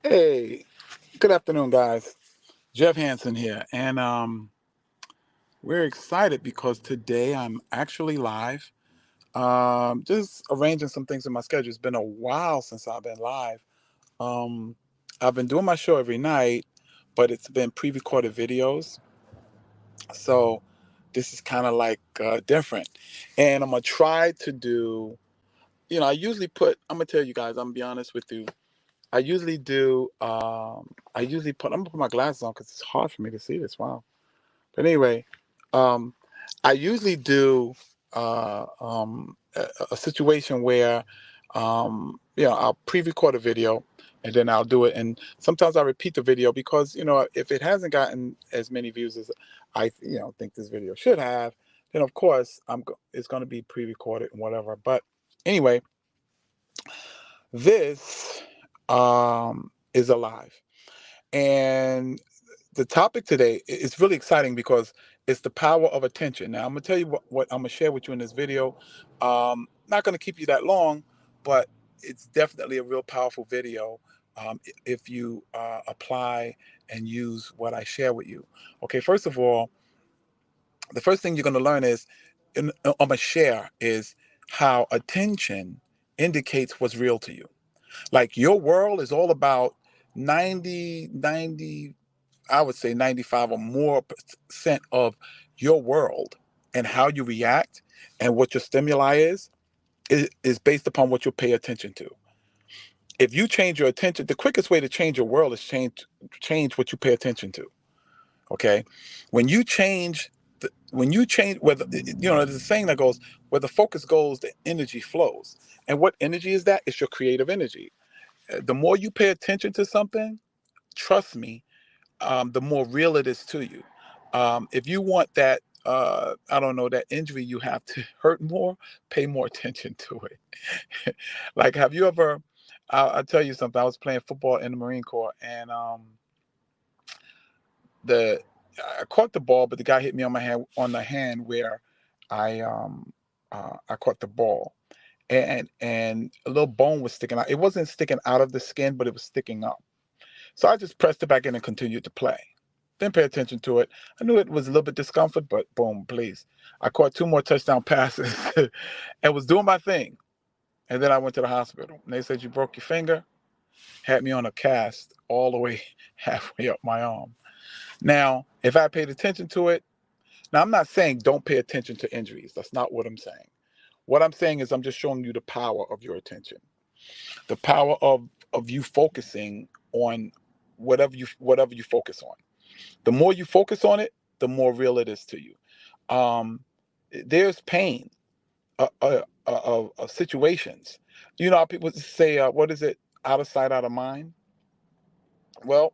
Hey, good afternoon, guys. Jeff Hansen here, and we're excited because today I'm actually live. Just arranging some things in my schedule. It's been a while since I've been live. Um, I've been doing my show every night, but it's been pre-recorded videos, so this is kind of like different. And I'm gonna try to do. I usually put. I'm gonna tell you guys. I'm gonna be honest with you. I usually do. I usually put. I'm gonna put my glasses on because it's hard for me to see this. Wow. But anyway, um, I usually do a situation where, I'll pre-record a video and then I'll do it. And sometimes I repeat the video because, if it hasn't gotten as many views as I, think this video should have, then of course it's going to be pre-recorded and whatever. But anyway, this is alive. And the topic today is really exciting because it's the power of attention. Now, I'm going to tell you what I'm going to share with you in this video. Not going to keep you that long, but it's definitely a real powerful video if you apply and use what I share with you. Okay, first of all, the first thing you're going to learn is, I'm going to share, is how attention indicates what's real to you. Like your world is all about 90, I would say 95 or more percent of your world and how you react and what your stimuli is based upon what you pay attention to. If you change your attention, the quickest way to change your world is change what you pay attention to. Okay, when you change, whether there's a saying that goes, where the focus goes, the energy flows. And what energy is that? It's your creative energy. The more you pay attention to something, trust me, the more real it is to you. If you want that, I don't know, that injury you have to hurt more, pay more attention to it. Like, have you ever? I'll tell you something. I was playing football in the Marine Corps, and the I caught the ball, but the guy hit me on the hand where I caught the ball, and a little bone was sticking out. It wasn't sticking out of the skin, but it was sticking up. So I just pressed it back in and continued to play. Didn't pay attention to it. I knew it was a little bit discomfort, but boom, please. I caught two more touchdown passes and was doing my thing. And then I went to the hospital. And they said, "You broke your finger," had me on a cast all the way halfway up my arm. Now, if I paid attention to it, now I'm not saying don't pay attention to injuries. That's not what I'm saying. What I'm saying is I'm just showing you the power of your attention, the power of you focusing on whatever you focus on. The more you focus on it, the more real it is to you. Um, there's pain of situations. You know how people say, "What is it? Out of sight, out of mind." Well,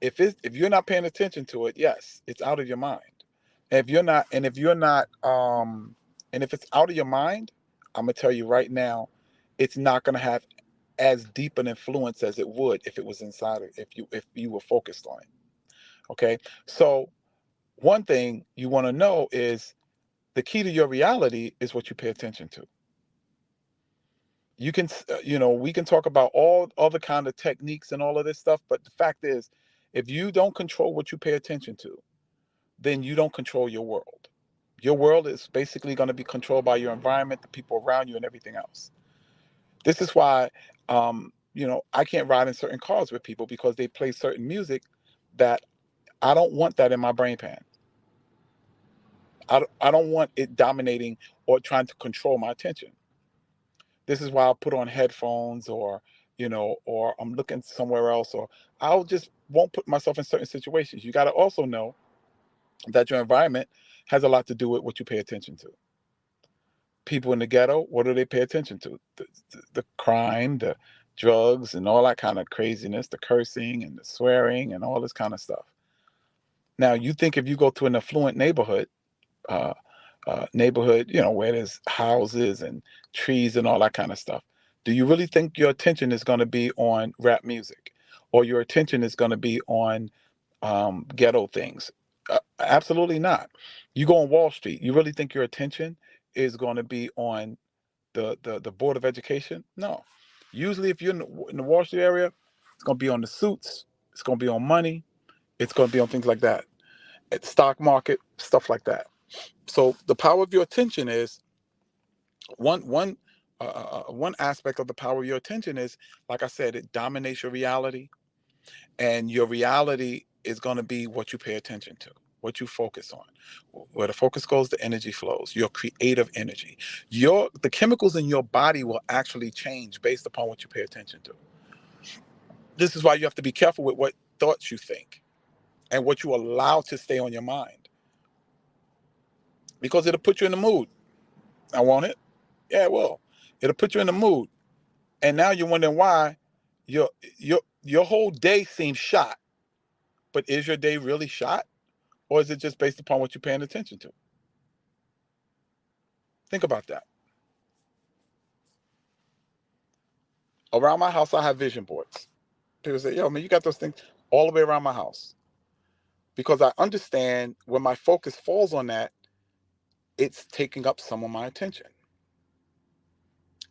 if you're not paying attention to it, yes, it's out of your mind. And if it's out of your mind, I'm gonna tell you right now, it's not gonna have as deep an influence as it would if it was inside of, if you were focused on it. Okay, so one thing you want to know is the key to your reality is what you pay attention to. We can talk about all other kind of techniques and all of this stuff, but the fact is, if you don't control what you pay attention to, then you don't control your world. Your world is basically going to be controlled by your environment, the people around you, and everything else. This is why, I can't ride in certain cars with people because they play certain music that I don't want that in my brain pan. I don't want it dominating or trying to control my attention. This is why I'll put on headphones, or I'm looking somewhere else, or I'll just won't put myself in certain situations. You got to also know that your environment has a lot to do with what you pay attention to. People in the ghetto, what do they pay attention to? The crime, the drugs, and all that kind of craziness, the cursing and the swearing and all this kind of stuff. Now, you think if you go to an affluent uh, neighborhood, where there's houses and trees and all that kind of stuff, do you really think your attention is going to be on rap music, or your attention is going to be on ghetto things? Absolutely not. You go on Wall Street, you really think your attention is going to be on the Board of Education? No. Usually, if you're in the Wall Street area, It's going to be on the suits. It's going to be on money. It's going to be on things like that. At the stock market, stuff like that. So the power of your attention is one one aspect of the power of your attention is, like I said, it dominates your reality, and your reality is going to be what you pay attention to, what you focus on. Where the focus goes, the energy flows. Your creative energy, the chemicals in your body will actually change based upon what you pay attention to. This is why you have to be careful with what thoughts you think and what you allow to stay on your mind, because it'll put you in the mood. I want it. Yeah, it will. It'll put you in the mood, and now you're wondering why your your whole day seems shot. But is your day really shot, or is it just based upon what you're paying attention to? Think about that. Around my house, I have vision boards. People say, "Yo, man, you got those things all the way around my house," because I understand when my focus falls on that, it's taking up some of my attention,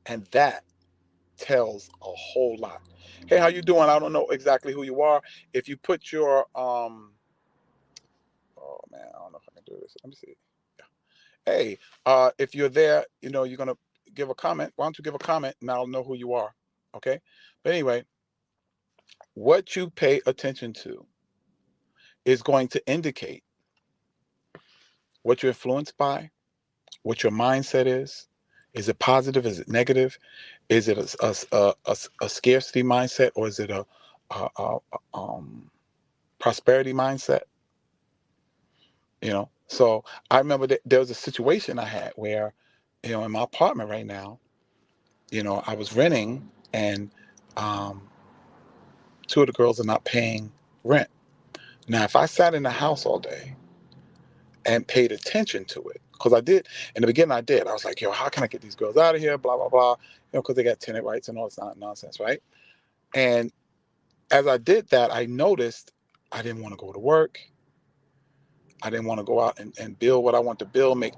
and that tells a whole lot. Hey, how you doing? I don't know exactly who you are. If you put your oh man, I don't know if I can do this. Let me see. Yeah. Hey, if you're there, you're gonna give a comment. Why don't you give a comment and I'll know who you are. Okay. But anyway, what you pay attention to is going to indicate what you're influenced by, what your mindset is. Is it positive? Is it negative? Is it a scarcity mindset, or is it a prosperity mindset? So I remember that there was a situation I had where, in my apartment right now, I was renting, and um, two of the girls are not paying rent. Now, if I sat in the house all day and paid attention to it, because I did in the beginning, I was like, yo, how can I get these girls out of here? Blah blah blah. Because they got tenant rights and all this nonsense, right? And as I did that, I noticed I didn't want to go to work. I didn't want to go out and build what I want to build, make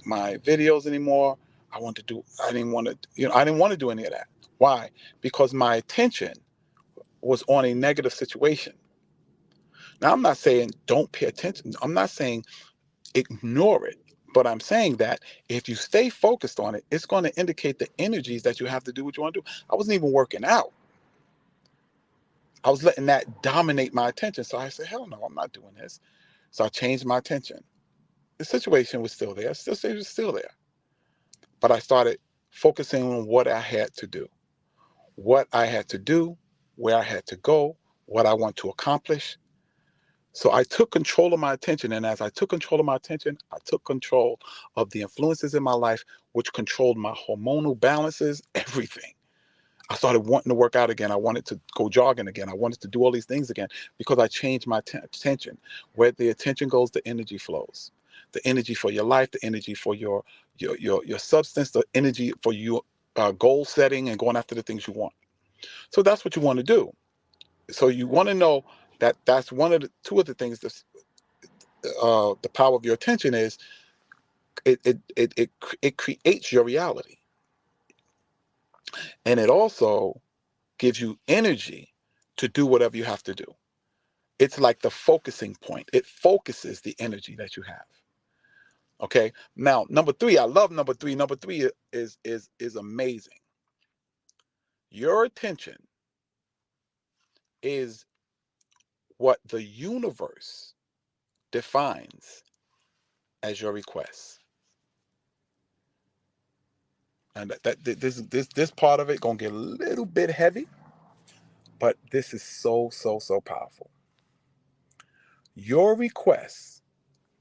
my videos anymore. I didn't want to, I didn't want to do any of that. Why? Because my attention was on a negative situation. Now, I'm not saying don't pay attention. I'm not saying ignore it. But I'm saying that if you stay focused on it, it's going to indicate the energies that you have to do what you want to do. I wasn't even working out. I was letting that dominate my attention. So I said, hell no, I'm not doing this. So I changed my attention. The situation was still there. Still, it was still there. But I started focusing on what I had to do. What I had to do, where I had to go, what I want to accomplish. So I took control of my attention. And as I took control of my attention, I took control of the influences in my life, which controlled my hormonal balances, everything. I started wanting to work out again. I wanted to go jogging again. I wanted to do all these things again because I changed my attention. Where the attention goes, the energy flows. The energy for your life, the energy for your substance, the energy for your goal setting and going after the things you want. So that's what you want to do. So you want to know that that's two of the things that the power of your attention is. It creates your reality, and it also gives you energy to do whatever you have to do. It's like the focusing point. It focuses the energy that you have. Okay. Now, number three, I love number three. Number three is amazing. Your attention is what the universe defines as your request. And this part of it gonna get a little bit heavy, but this is so powerful. Your request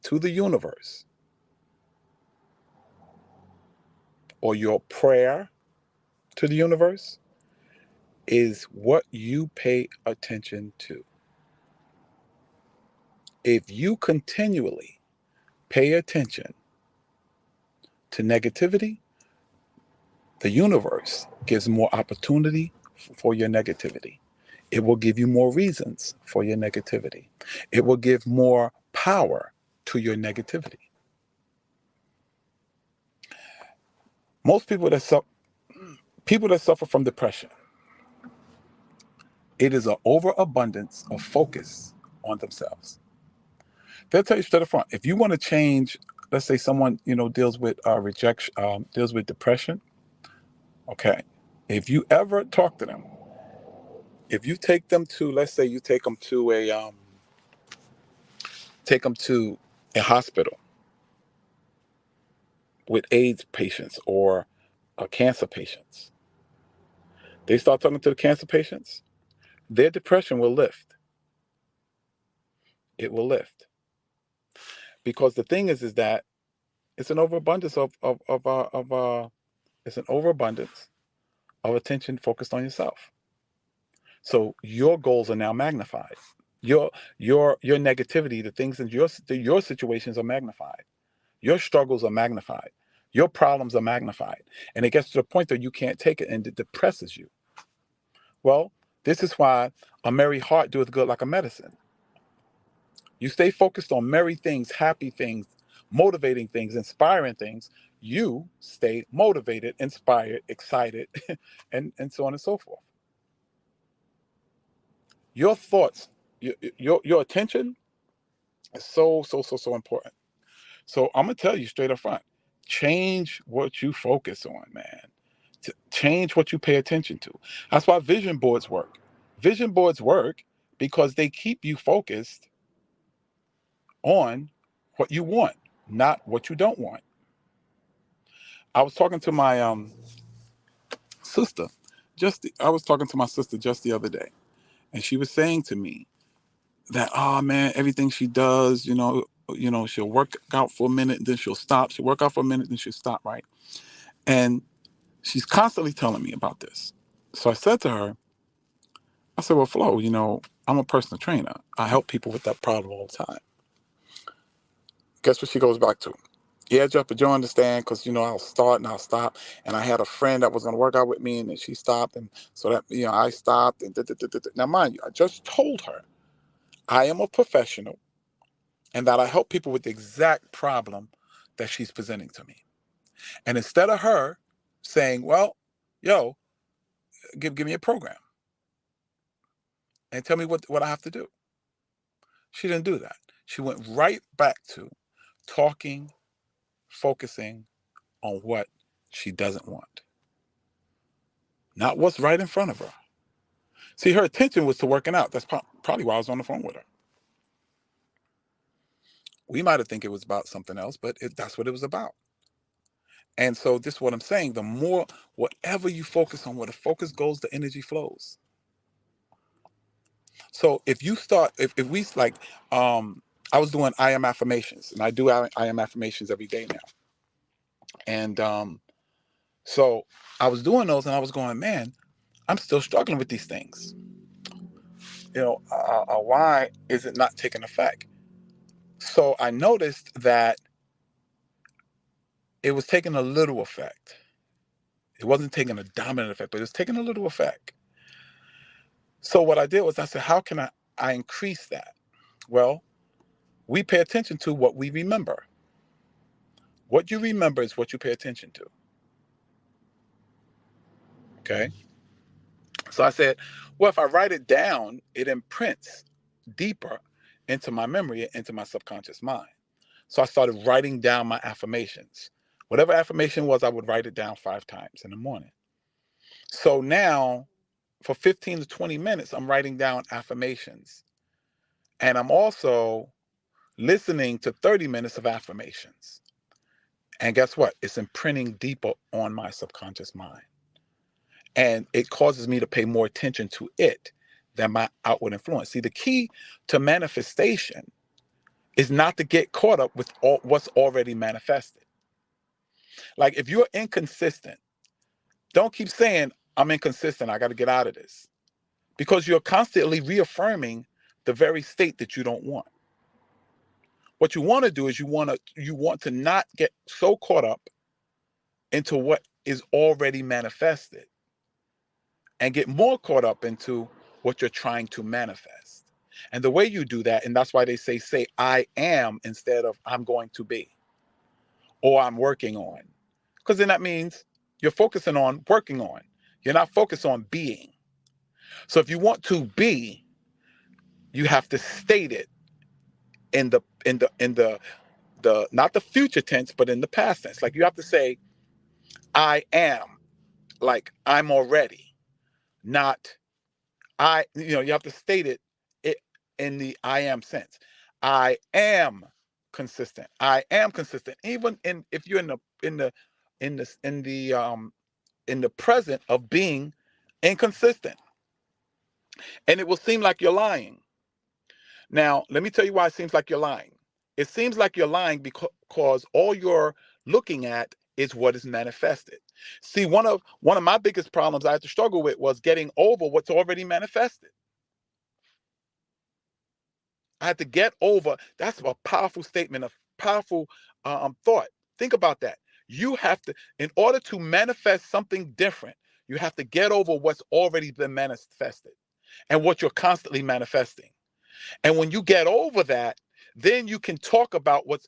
to the universe, or your prayer to the universe, is what you pay attention to. If you continually pay attention to negativity, the universe gives more opportunity for your negativity. It will give you more reasons for your negativity. It will give more power to your negativity. Most people that suffer from depression, It is an overabundance of focus on themselves. They'll tell you straight up front. If you want to change, let's say someone deals with rejection, deals with depression. Okay, if you ever talk to them, if you take them to, let's say you take them to a hospital with AIDS patients or cancer patients, they start talking to the cancer patients, their depression will lift. It will lift because the thing is that it's an overabundance it's an overabundance of attention focused on yourself. So your goals are now magnified. Your negativity, the things in your situations are magnified. Your struggles are magnified. Your problems are magnified. And it gets to the point that you can't take it and it depresses you. Well, this is why a merry heart doeth good like a medicine. You stay focused on merry things, happy things, motivating things, inspiring things. You stay motivated, inspired, excited, and so on and so forth. Your thoughts, your attention is so important. So I'm gonna tell you straight up front, change what you focus on, man. Change what you pay attention to. That's why vision boards work. Vision boards work because they keep you focused on what you want, not what you don't want. I was talking to my sister I was talking to my sister just the other day, and she was saying to me that, oh man, everything she does, she'll work out for a minute, then she'll stop. She'll work out for a minute, then she'll stop, right? And she's constantly telling me about this. So I said to her, I said, well, Flo, I'm a personal trainer. I help people with that problem all the time. Guess what she goes back to? Yeah, Jeff, but you understand, because I'll start and I'll stop. And I had a friend that was going to work out with me, and then she stopped, and so that I stopped. And now, mind you, I just told her I am a professional, and that I help people with the exact problem that she's presenting to me. And instead of her saying, well, yo, give me a program and tell me what I have to do, she didn't do that. She went right back to talking, focusing on what she doesn't want, not what's right in front of her. See, her attention was to working out. That's probably why I was on the phone with her. We might have think it was about something else, but that's what it was about. And so this is what I'm saying. The more, whatever you focus on, where the focus goes, the energy flows. So if you start, if we like, I was doing I am affirmations, and I do I am affirmations every day now. And so I was doing those, and I was going, man, I'm still struggling with these things. Why is it not taking effect? So I noticed that it was taking a little effect. It wasn't taking a dominant effect, but it was taking a little effect. So what I did was I said, how can I increase that? Well, we pay attention to what we remember. What you remember is what you pay attention to. Okay. So I said, well, if I write it down, it imprints deeper into my memory, into my subconscious mind. So I started writing down my affirmations. Whatever affirmation was, I would write it down 5 times in the morning. So now for 15 to 20 minutes, I'm writing down affirmations. And I'm also listening to 30 minutes of affirmations. And guess what? It's imprinting deeper on my subconscious mind. And it causes me to pay more attention to it than my outward influence. See, the key to manifestation is not to get caught up with what's already manifested. Like if you're inconsistent, don't keep saying, I'm inconsistent, I got to get out of this. Because you're constantly reaffirming the very state that you don't want. What you want to do is you want to not get so caught up into what is already manifested and get more caught up into what you're trying to manifest. And the way you do that, and that's why they say I am instead of I'm going to be or I'm working on. Because then that means you're focusing on working on. You're not focused on being. So if you want to be, you have to state it in the not the future tense, but in the past tense. Like you have to say, I am, like I'm already, not you have to state it in the I am sense. I am consistent. I am consistent. Even in if you're in the in the in the in the present of being inconsistent. And it will seem like you're lying. Now, let me tell you why it seems like you're lying. It seems like you're lying because all you're looking at is what is manifested. See, one of my biggest problems I had to struggle with was getting over what's already manifested. I had to get over. That's a powerful statement, a powerful thought. Think about that. You have to, in order to manifest something different, you have to get over what's already been manifested and what you're constantly manifesting. And when you get over that, then you can talk about you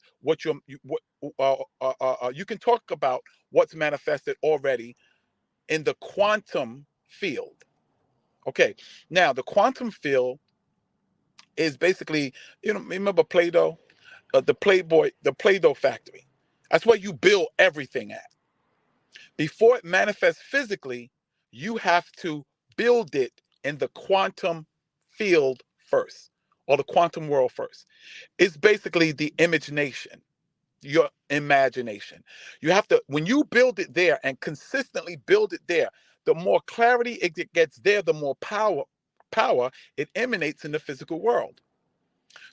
can talk about what's manifested already in the quantum field. Okay, now the quantum field is basically, remember Play-Doh, the Play-Doh factory. That's where you build everything at. Before it manifests physically, you have to build it in the quantum field first, or the quantum world first. It's basically the imagination, your imagination. You have to, when you build it there and consistently build it there, the more clarity it gets there, the more power it emanates in the physical world.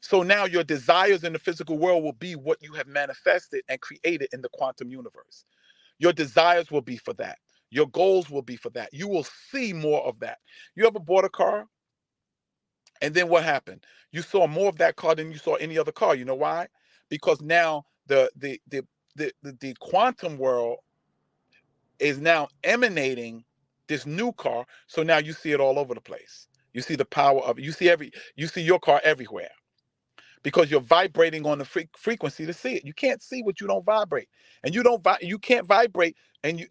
So now your desires in the physical world will be what you have manifested and created in the quantum universe. Your desires will be for that. Your goals will be for that. You will see more of that. You ever bought a car? And then what happened? You saw more of that car than you saw any other car. You know why? Because now the quantum world is now emanating this new car. So now you see it all over the place. You see the power of it. You see your car everywhere because you're vibrating on the frequency to see it. You can't see what you don't vibrate, and you can't vibrate, and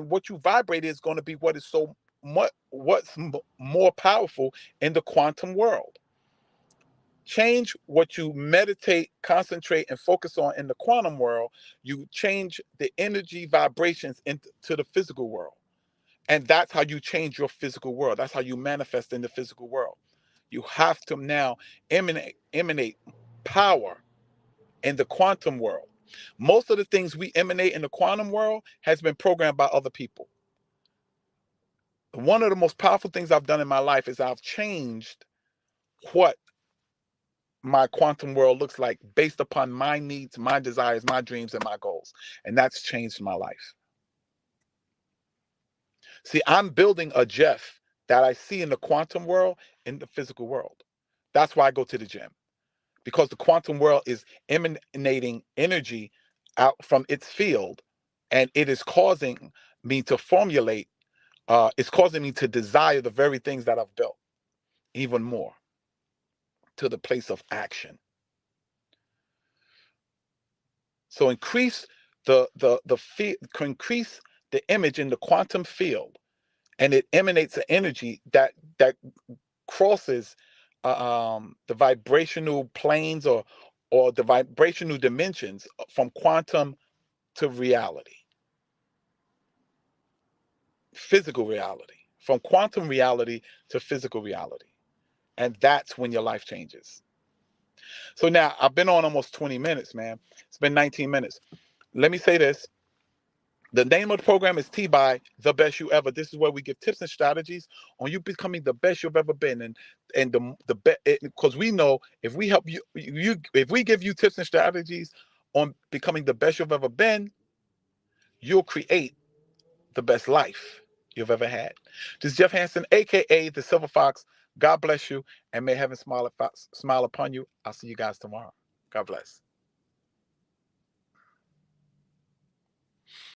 what you vibrate is going to be what is so much more powerful in the quantum world. Change what you meditate, concentrate, and focus on in the quantum world. You change the energy vibrations into the physical world, and that's how you change your physical world. That's how you manifest in the physical world. You have to now emanate power in the quantum world. Most of the things we emanate in the quantum world has been programmed by other people. One of the most powerful things I've done in my life is I've changed what my quantum world looks like based upon my needs, my desires, my dreams, and my goals. And that's changed my life. See, I'm building a Jeff that I see in the quantum world in the physical world. That's why I go to the gym, because the quantum world is emanating energy out from its field, and it is causing me to formulate, it's causing me to desire the very things that I've built even more, to the place of action. So increase increase the image in the quantum field, and it emanates an energy that crosses the vibrational planes, or the vibrational dimensions from quantum to reality, physical reality, from quantum reality to physical reality. And that's when your life changes. So now I've been on almost 20 minutes, man. It's been 19 minutes. Let me say this. The name of the program is T-by The Best You Ever. This is where we give tips and strategies on you becoming the best you've ever been. And the best, because we know if we help if we give you tips and strategies on becoming the best you've ever been, you'll create the best life you've ever had. This is Jeff Hansen, aka the Silver Fox. God bless you, and may heaven smile upon you. I'll see you guys tomorrow. God bless.